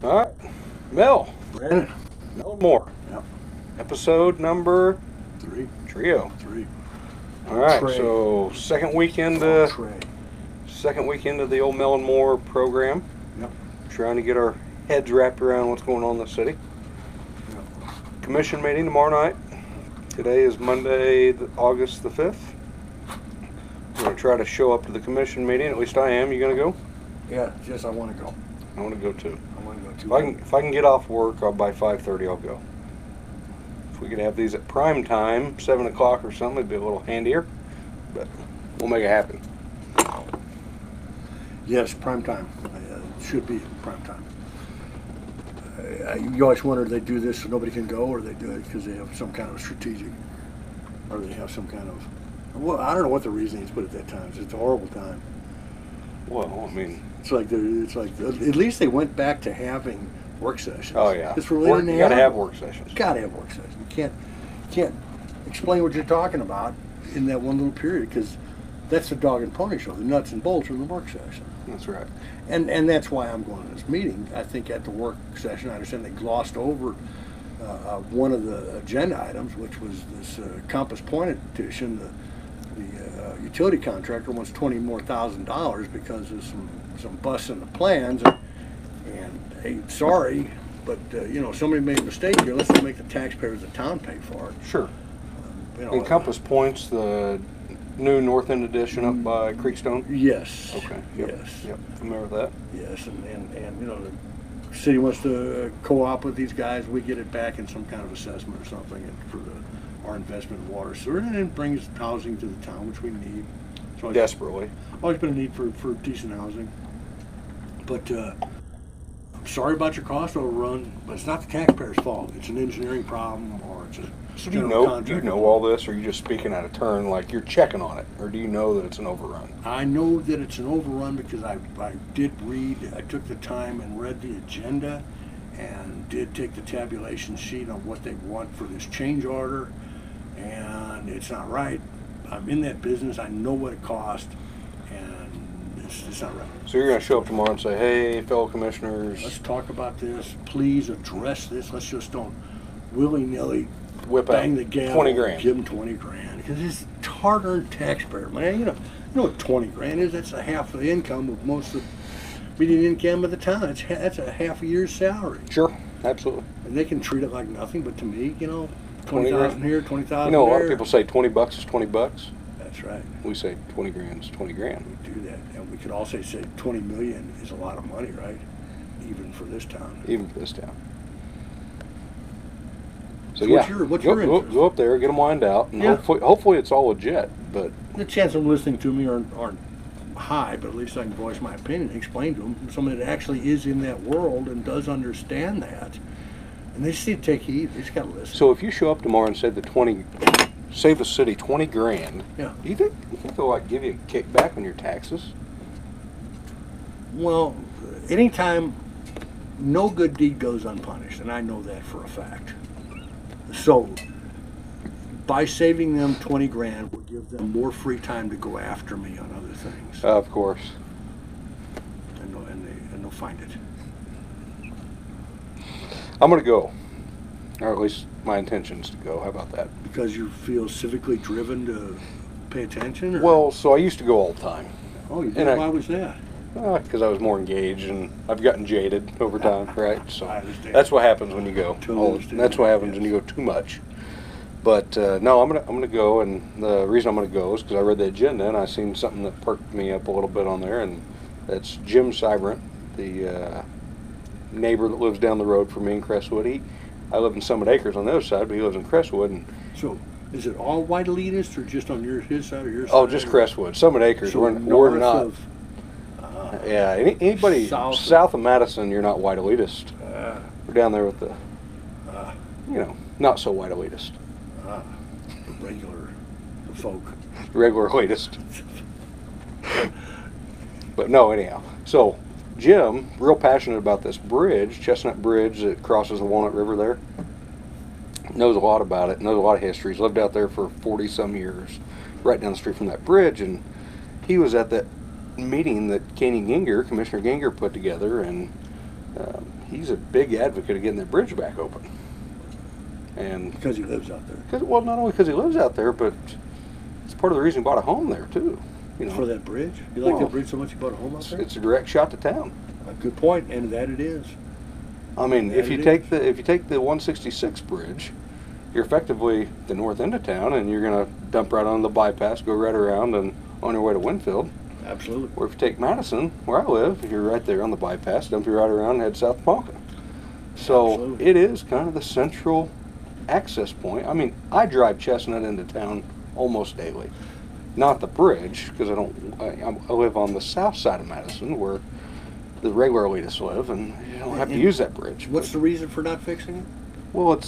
All right, Mel, Brandon. Mel and more. Yep. Episode number Three. trio. Three. All right, Trey. so second weekend, Trey. second weekend of the old Mel and More program. Yep. Trying to get our heads wrapped around what's going on in the city. Yep. Commission meeting tomorrow night. Today is Monday, August the 5th. We're going to try to show up to the commission meeting. At least I am. You going to go? Yeah, yes, I want to go. I want to go too. I want to go too. If I can get off work, by 5:30 I'll go. If we could have these at prime time, 7 o'clock or something, it'd be a little handier. But we'll make it happen. Yes, prime time. Should be prime time. You always wonder if they do this so nobody can go, or they do it because they have some kind of strategic, or they have some kind of. Well, I don't know what the reasoning is, but at that time, it's a horrible time. Well, I mean, It's like at least they went back to having work sessions. oh yeah, It's really you got to have work sessions. Got to have work sessions. You can't explain what you're talking about in that one little period, because that's the dog and pony show. The nuts and bolts are the work session. That's right. And that's why I'm going to this meeting. I think at the work session, I understand they glossed over one of the agenda items, which was this Compass Point petition. The utility contractor wants $20,000 more because of some busts in the plans. And hey, sorry, but somebody made a mistake here. Let's not make the taxpayers of the town pay for it. Sure. In Compass Point's the new North End addition up by Creekstone? Yes. Okay. Yes. Yep. Familiar with that? Yes, and the city wants to co-op with these guys. We get it back in some kind of assessment or something for our investment in water, sewer, and it brings housing to the town, which we need. So Desperately. Always been a need for decent housing. But I'm sorry about your cost overrun, but it's not the taxpayers' fault. It's an engineering problem, or it's a So do you know all this, or are you just speaking out of turn, like you're checking on it, or do you know that it's an overrun? I know that it's an overrun because I did read, I took the time and read the agenda and did take the tabulation sheet on what they want for this change order, and it's not right. I'm in that business. I know what it cost, and it's not right. So you're going to show up tomorrow and say, hey, fellow commissioners, Let's talk about this. Please address this. Let's just don't willy-nilly whip bang out the gavel. 20 grand. Give them 20 grand because it's hard-earned taxpayer money. You know what 20 grand is? That's a half of the income of most of the median income of the town. That's a half a year's salary. Sure, absolutely. And they can treat it like nothing, but to me, 20 20,000 here, 20,000 You know, a lot there. of people say 20 bucks is 20 bucks. That's right. We say 20 grand is 20 grand. We do that, and we could also say 20 million is a lot of money, right? Even for this town. Even for this town. So What's yeah, your interest? go up there, get them lined out, and Yeah. hopefully it's all legit. But The chance of listening to me aren't high, but at least I can voice my opinion and explain to them. Somebody that actually is in that world and does understand that. And they just need to take heed. They just got to listen. so if you show up tomorrow and say save the city 20 grand, Yeah. do you think they'll like give you a kickback on your taxes? Well, anytime, no good deed goes unpunished, and I know that for a fact. So, by saving them 20 grand, will give them more free time to go after me on other things. Of course. And they'll find it. I'm going to go. Or at least my intention is to go. How about that? Because you feel civically driven to pay attention? Or? Well, so I used to go all the time. Oh, you did? and Why was that? Because I was more engaged and I've gotten jaded over time, right? So I understand. that's what happens when you go. Totally understand That's what that, happens yes. when you go too much. But no, I'm gonna go, and the reason I'm gonna go is because I read the agenda and I seen something that perked me up a little bit on there, and that's Jim Seibert, the neighbor that lives down the road from me in Crestwood. I live in Summit Acres on the other side, but he lives in Crestwood. And So, is it all white elitist or just on his side or your side? oh, just Crestwood, Summit Acres. So we're north not. Of, Yeah, anybody South south of Madison, you're not white elitist. We're down there with the, not so white elitist, the regular folk. regular elitist. But no, anyhow. So Jim, real passionate about this bridge, Chestnut Bridge that crosses the Walnut River there. Knows a lot about it, knows a lot of history. He's lived out there for 40 some years, right down the street from that bridge. And he was at that meeting that Commissioner Ginger put together, and He's a big advocate of getting that bridge back open. And Because he lives out there. well, not only because he lives out there, but it's part of the reason he bought a home there too. You know, For that bridge? You like Well, that bridge so much you bought a home out there? it's a direct shot to town. A good point, and that it is. I mean, That if you it take is. the 166 bridge, you're effectively the north end of town, and you're going to dump right on the bypass, go right around, and on your way to Winfield. Absolutely. Or if you take Madison, where I live, you're right there on the bypass, dump you right around and head south to Ponca. So Absolutely. it is kind of the central access point. I mean, I drive Chestnut into town almost daily. Not the bridge, because I live on the south side of Madison, where the regular elitists live, and you don't have to And use that bridge. What's the reason for not fixing it? Well,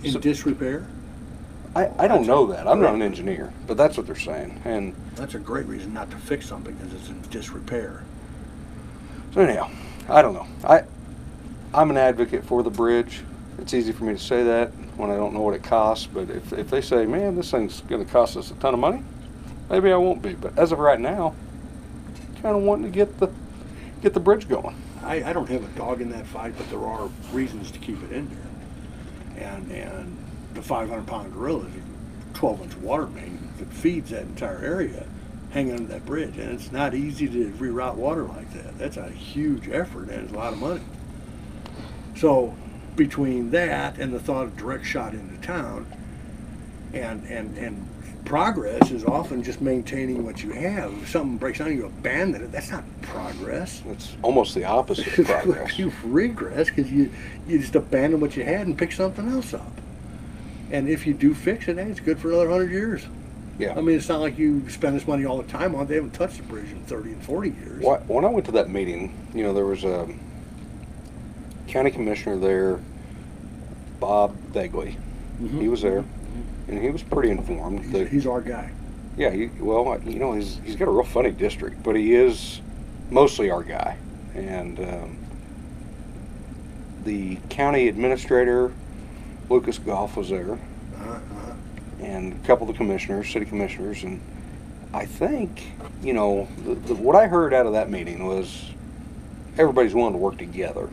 In disrepair? I don't know that. I'm not an engineer, but that's what they're saying. And That's a great reason not to fix something, because it's in disrepair. so anyhow, I don't know. I'm an advocate for the bridge. It's easy for me to say that when I don't know what it costs, but if they say, man, this thing's going to cost us a ton of money, maybe I won't be. But as of right now, kind of wanting to get the bridge going. I don't have a dog in that fight, but there are reasons to keep it in there. And the 500-pound gorilla is a 12-inch water main that feeds that entire area hanging under that bridge. And it's not easy to reroute water like that. That's a huge effort, and it's a lot of money. So between that and the thought of direct shot into town, and progress is often just maintaining what you have. If something breaks down, you abandon it. That's not progress. It's almost the opposite of progress. You regress because you just abandon what you had and pick something else up. And if you do fix it, hey, it's good for another 100 years. Yeah. I mean, it's not like you spend this money all the time on it. They haven't touched the bridge in 30 and 40 years. When I went to that meeting, you know, there was a county commissioner there, Bob Begley. Mhm. He was there, and he was pretty informed. He's our guy. Yeah, he's got a real funny district, but he is mostly our guy. And the county administrator, Lucas Goff, was there, and a couple of the commissioners, city commissioners, and I think, you know, what I heard out of that meeting was everybody's willing to work together.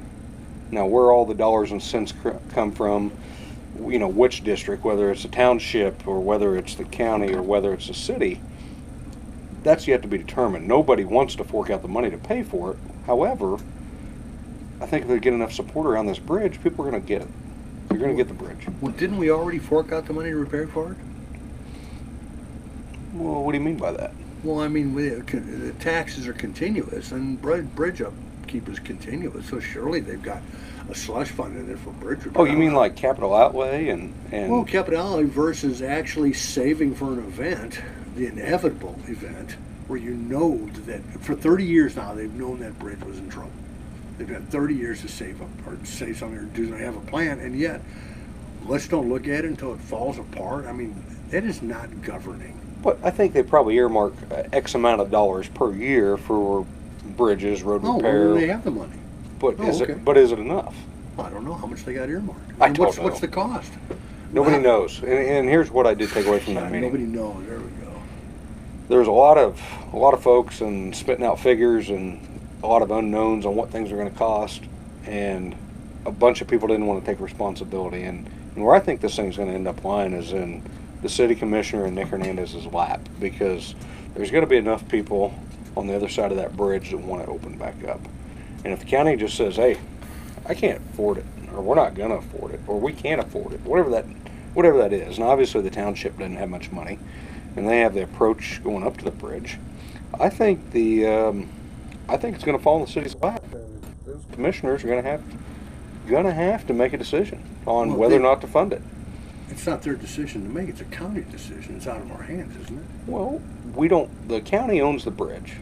Now, where all the dollars and cents come from, you know, which district, whether it's a township or whether it's the county or whether it's the city, that's yet to be determined. Nobody wants to fork out the money to pay for it. However, I think if they get enough support around this bridge, people are going to get it. They're going to get the bridge. Well, didn't we already fork out the money to repair for it? Well, what do you mean by that? Well, I mean, the taxes are continuous, and bridge upkeep is continuous, so surely they've got a slush fund in there for bridge repair. Oh, you mean like capital outlay and Well, capital outlay versus actually saving for an event, the inevitable event, where you know that for 30 years now they've known that bridge was in trouble. They've had 30 years to save up or save something or do they have a plan, and yet let's don't look at it until it falls apart. I mean, that is not governing. But I think they probably earmark X amount of dollars per year for bridges, road repair. Well, they have the money. But Oh, is okay. it enough? I don't know how much they got earmarked. I don't know. What's the cost? Nobody Wow. knows. And here's what I did take away from that meeting. Nobody knows. There we go. There's a lot of folks and spitting out figures and a lot of unknowns on what things are going to cost, and a bunch of people didn't want to take responsibility. And where I think this thing's going to end up lying is in the city commissioner and Nick Hernandez's lap, because there's going to be enough people on the other side of that bridge that want to open back up. And if the county just says, hey, I can't afford it, or we're not going to afford it, or we can't afford it, whatever that is, and obviously the township doesn't have much money, and they have the approach going up to the bridge, I think it's going to fall in the city's lap. Those commissioners are going to have to make a decision on whether or not to fund it. It's not their decision to make. It's a county decision. It's out of our hands, isn't it? Well, we don't. The county owns the bridge,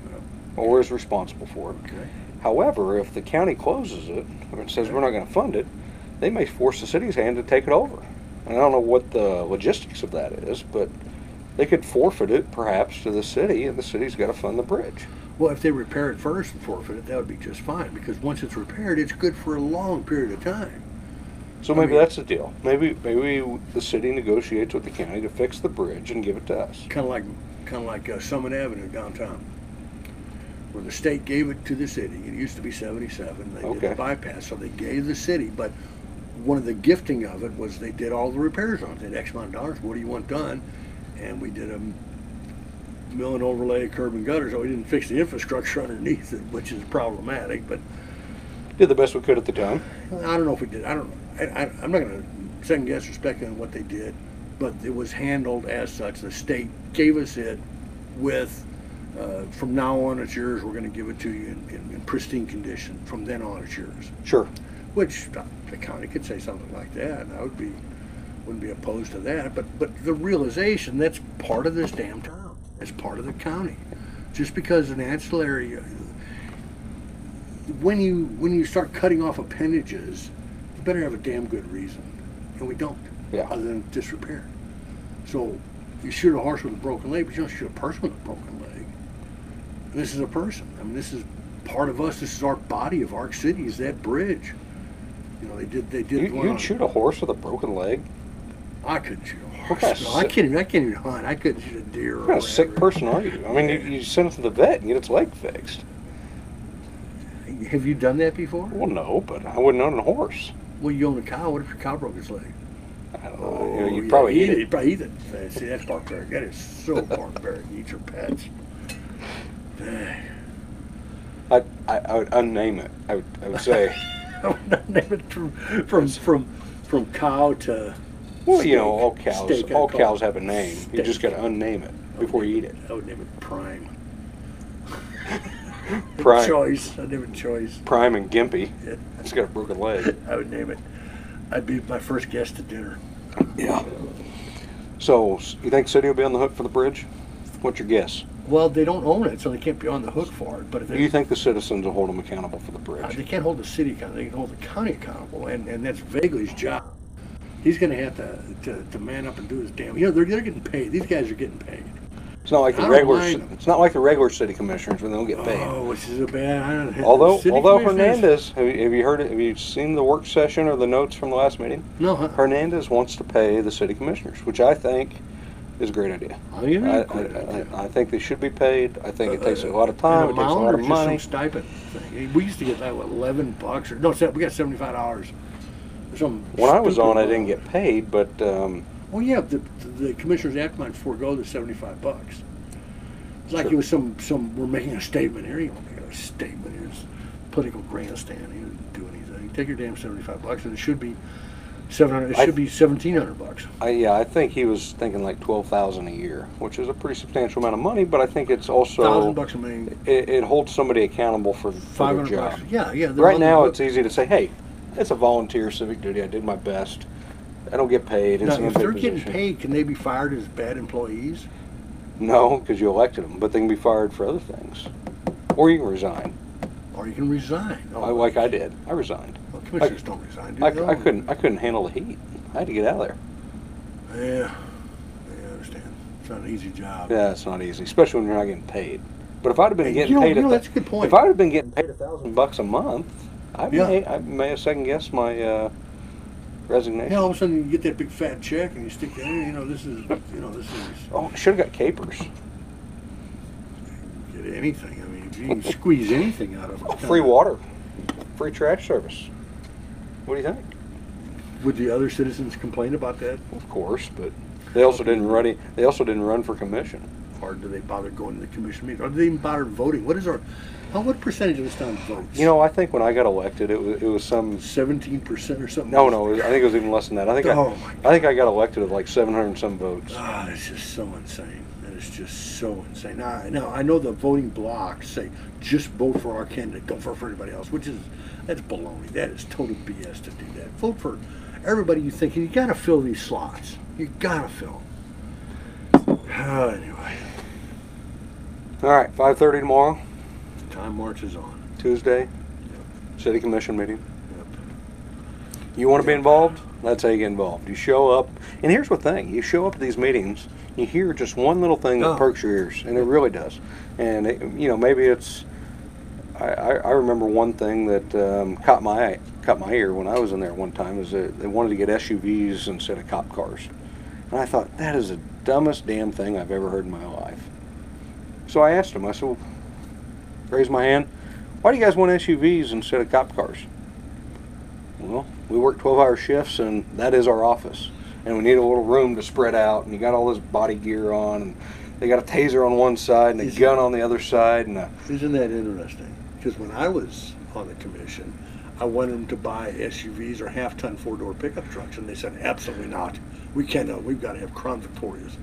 or is responsible for it. Okay. However, if the county closes it or says we're not going to fund it, they may force the city's hand to take it over. And I don't know what the logistics of that is, but they could forfeit it perhaps to the city, and the city's got to fund the bridge. Well, if they repair it first and forfeit it, that would be just fine, because once it's repaired, it's good for a long period of time. So maybe that's the deal. Maybe the city negotiates with the county to fix the bridge and give it to us. Kind of like Summit Avenue downtown. where the state gave it to the city. It used to be 77. They did Okay. the bypass, so they gave the city. But one of the gifting of it was they did all the repairs on it. They had X amount of dollars. What do you want done? And we did a mill and overlay, curb and gutter. So we didn't fix the infrastructure underneath it, which is problematic. But Did the best we could at the time. I don't know if we did. I don't know. I'm not going to second guess or speculate on what they did, but it was handled as such. The state gave us it with, from now on it's yours. We're going to give it to you in pristine condition. From then on it's yours. Sure. Which the county could say something like that, and I wouldn't be opposed to that. But the realization that's part of this damn town. It's part of the county. Just because an ancillary, when you start cutting off appendages, you better have a damn good reason, and we don't. Yeah. Other than disrepair. So you shoot a horse with a broken leg, but you don't shoot a person with a broken leg. And this is a person. I mean, this is part of us. This is our body of Ark City. Is that bridge? You know, they did. You'd shoot a horse with a broken leg? I couldn't shoot a horse. What kind of No, I can't even hunt. I couldn't shoot a deer. What kind of sick person are you? I mean, you send it to the vet and get its leg fixed. Have you done that before? Well, no, but I wouldn't own a horse. Well, you own a cow. What if your cow broke its leg? I don't know. You'd yeah, probably eat it. You'd probably eat it. See, that's barbaric. That is so barbaric. Eat your pets. I would unname it. I would say. I would not name it from cow to. Well, steak. you know, all cows. Steak, All I'd call cows it. have a name. You Steak. just got to unname it before you eat it. I would name it Prime. Prime. Choice. I'd name it Choice. Prime and Gimpy. Yeah. It's got a broken leg. I would name it. I'd be my first guest to dinner. Yeah. So, you think the city will be on the hook for the bridge? What's your guess? Well, they don't own it, so they can't be on the hook for it. But if Do you think the citizens will hold them accountable for the they bridge? can't hold the city accountable, they can hold the county accountable, and that's Vagley's job. He's going to have to man up and do his damn. You know, they're getting paid. These guys are getting paid. It's not like the I don't regular. mind them. It's not like the regular city commissioners when they don't get paid. Oh, which is a bad. I don't, Although city Hernandez, commissioners- have you heard it? Have you seen the work session or the notes from the last meeting? No, huh? Hernandez wants to pay the city commissioners, which I think is a great idea. Oh, yeah, I think they should be paid. I think it takes a lot of time. It takes a lot of money. Some stipend thing. We used to get like what, $11 or no, we got $75. Some When I was stupid on, I amount. didn't get paid, but Oh yeah, the commissioners act might forego the $75. It's like it was some. We're making a statement here. You don't make a statement here. It's political grandstand. You didn't do anything. Take your damn $75, and it should be 700. It should be $1,700. I think he was thinking like $12,000 a year, which is a pretty substantial amount of money. But I think it's also $1,000 a million. it holds somebody accountable for their $500. job. Yeah. They're Right on the now, hook. it's easy to say, "Hey, it's a volunteer civic duty. I did my best. I don't get paid." It's Now, an if unpaid they're getting position. paid, can they be fired as bad employees? No, because you elected them, but they can be fired for other things, or you can resign. Or you can resign. Like I did. I resigned. Well, commissioners don't resign, do I they? couldn't handle the heat. I had to get out of there. Yeah, I understand. It's not an easy job. Yeah, it's not easy, especially when you're not getting paid. But if I'd have been Hey, getting you know- paid, you know, that's a good point. If I'd have been getting paid $1,000 a month, I Yeah. may have second guessed my resignation. Yeah, all of a sudden you get that big fat check and you stick that in. This is. Oh, I should have got capers. Get anything. I mean, if you can squeeze anything out of it. Free water, free trash service. What do you think? Would the other citizens complain about that? Of course, but they also didn't run. They also didn't run for commission. Or do they bother going to the commission meeting? Or do they even bother voting? What percentage of this town votes? You know, I think when I got elected, it was some. 17% or something? No, I think it was even less than that. I think Oh, my God. I think I got elected with like 700 and some votes. Ah, that's just so insane. That is just so insane. Now, I know the voting blocks say just vote for our candidate, don't vote for anybody else, that's baloney. That is total BS to do that. Vote for everybody you think. You got to fill these slots. You got to fill them. Anyway, All right, 5:30 tomorrow, time marches on. Tuesday, Yep. city commission meeting. Yep. You want to be involved? That's how you get involved. You show up, and here's the thing: you show up to these meetings, you hear just one little thing that Oh. perks your ears, and it really does. And maybe it's. I remember one thing that caught my ear when I was in there one time is that they wanted to get SUVs instead of cop cars, and I thought that is the dumbest damn thing I've ever heard in my life. So I asked them. I said, well, raise my hand. Why do you guys want SUVs instead of cop cars? Well, we work 12-hour shifts, and that is our office. And we need a little room to spread out, and you got all this body gear on, and they got a taser on one side and a gun on the other side. And isn't that interesting? Because when I was on the commission, I wanted them to buy SUVs or half-ton four-door pickup trucks, and they said, absolutely not. We cannot. We've got to have Crown Victorias.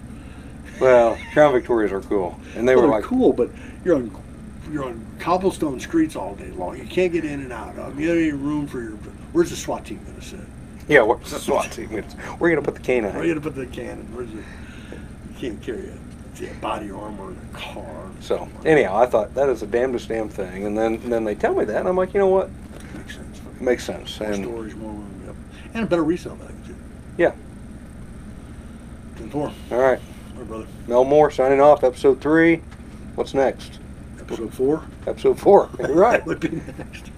well, Crown Victorias are cool, and they were like cool, but you're on cobblestone streets all day long. You can't get in and out of them. You don't have any room for your. Where's the SWAT team going to sit? Yeah, where's the SWAT team? We're going to put the canine. Where are you going to put the cannon? You can't carry a body armor in a car. So anyhow, I thought that is the damnedest damn thing, and then they tell me that, and I'm like, you know what? Makes sense. It makes sense. More And storage, more room, yep. And a better resale value too. yeah. 10-4. All right. All right, brother. Mel Moore signing off. Episode 3. What's next? Episode 4. Episode 4. You're right. Would be next.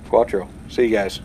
Quattro. See you guys.